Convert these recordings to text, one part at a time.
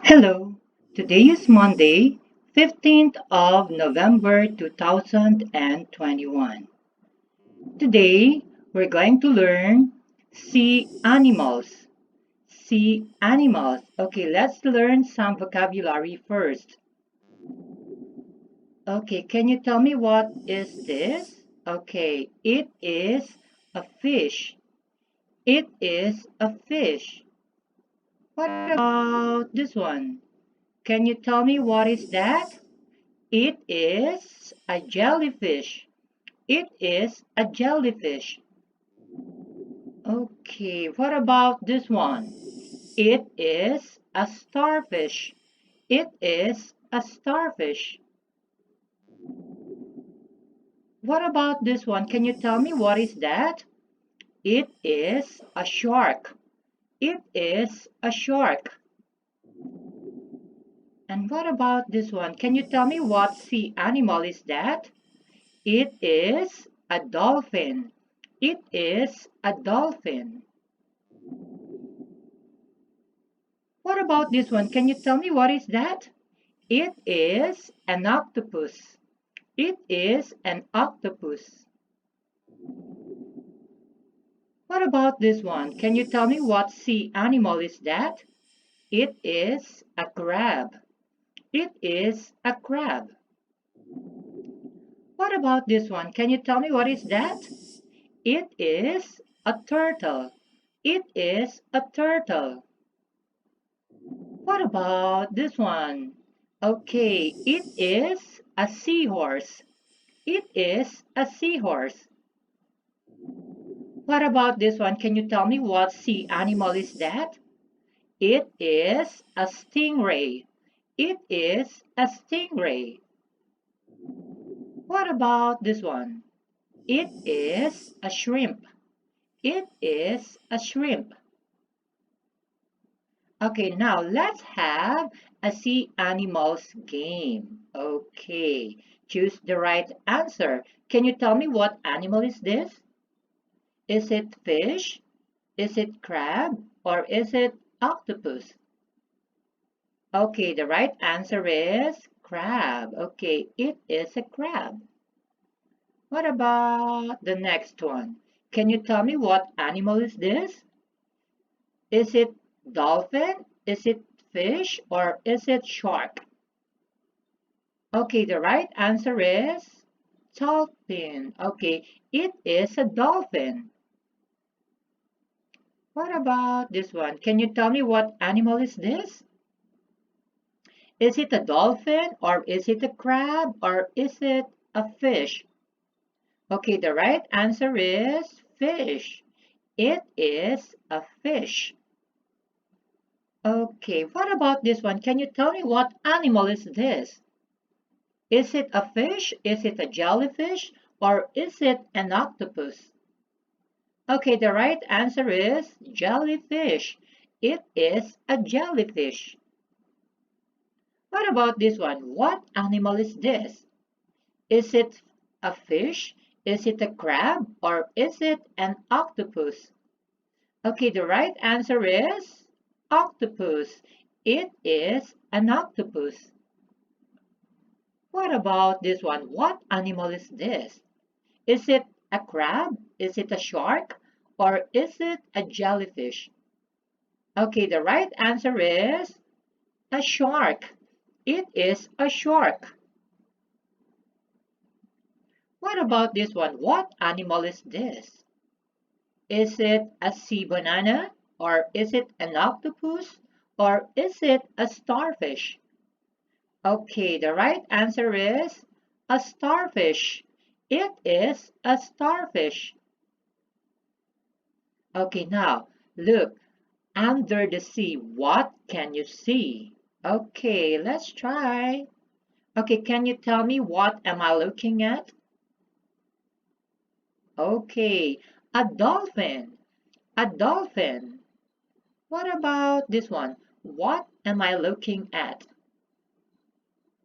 Hello, today is Monday, 15th of November 2021. Today we're going to learn sea animals. Sea animals. Okay, let's learn some vocabulary first. Okay, can you tell me what is this? Okay, it is a fish. It is a fish. What about this one? Can you tell me what is that? It is a jellyfish. It is a jellyfish. Okay, what about this one? It is a starfish. It is a starfish. What about this one? Can you tell me what is that? It is a shark. It is a shark. And what about this one? Can you tell me what sea animal is that? It is a dolphin. It is a dolphin. What about this one? Can you tell me what is that? It is an octopus. It is an octopus. What about this one? Can you tell me what sea animal is that? It is a crab. It is a crab. What about this one? Can you tell me what is that? It is a turtle. It is a turtle. What about this one? Okay, it is a seahorse. It is a seahorse. What about this one? Can you tell me what sea animal is that? It is a stingray. It is a stingray. What about this one? It is a shrimp. It is a shrimp. Okay, now let's have a sea animals game. Okay, choose the right answer. Can you tell me what animal is this? Is it fish? Is it crab? Or is it octopus? Okay, the right answer is crab. Okay, it is a crab. What about the next one? Can you tell me what animal is this? Is it dolphin? Is it fish? Or is it shark? Okay, the right answer is dolphin. Okay, it is a dolphin. What about this one? Can you tell me what animal is this? Is it a dolphin or is it a crab or is it a fish? Okay, the right answer is fish. It is a fish. Okay, what about this one? Can you tell me what animal is this? Is it a fish? Is it a jellyfish? Or is it an octopus? Okay, the right answer is jellyfish. It is a jellyfish. What about this one? What animal is this? Is it a fish? Is it a crab? Or is it an octopus? Okay, the right answer is octopus. It is an octopus. What about this one? What animal is this? Is it a crab? Is it a shark? Or is it a jellyfish? Okay, the right answer is a shark. It is a shark. What about this one? What animal is this? Is it a sea banana? Or is it an octopus? Or is it a starfish? Okay, the right answer is a starfish. It is a starfish. Okay, now look, under the sea, what can you see? Okay, let's try. Okay, can you tell me what am I looking at? Okay, a dolphin. A dolphin. What about this one? What am I looking at?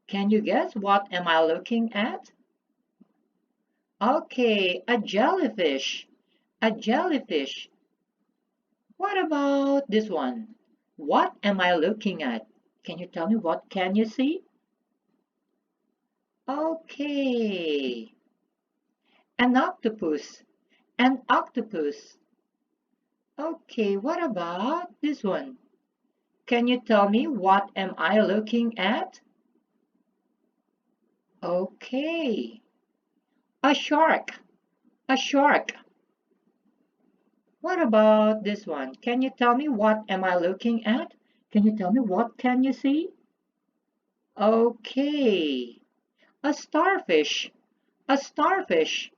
Can you guess what am I looking at? Okay, a jellyfish. A jellyfish. What about this one? What am I looking at? Can you tell me what can you see? Okay. An octopus. An octopus. Okay, what about this one? Can you tell me what am I looking at? Okay. A shark. A shark. What about this one? Can you tell me what am I looking at? Can you tell me what can you see? Okay. A starfish. A starfish.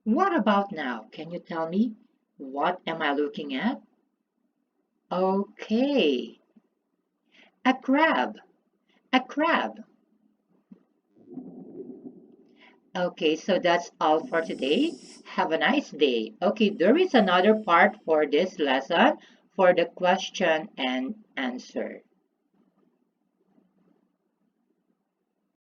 What about now? Can you tell me what am I looking at? Okay. A crab. A crab. Okay, so that's all for today. Have a nice day. Okay, there is another part for this lesson for the question and answer.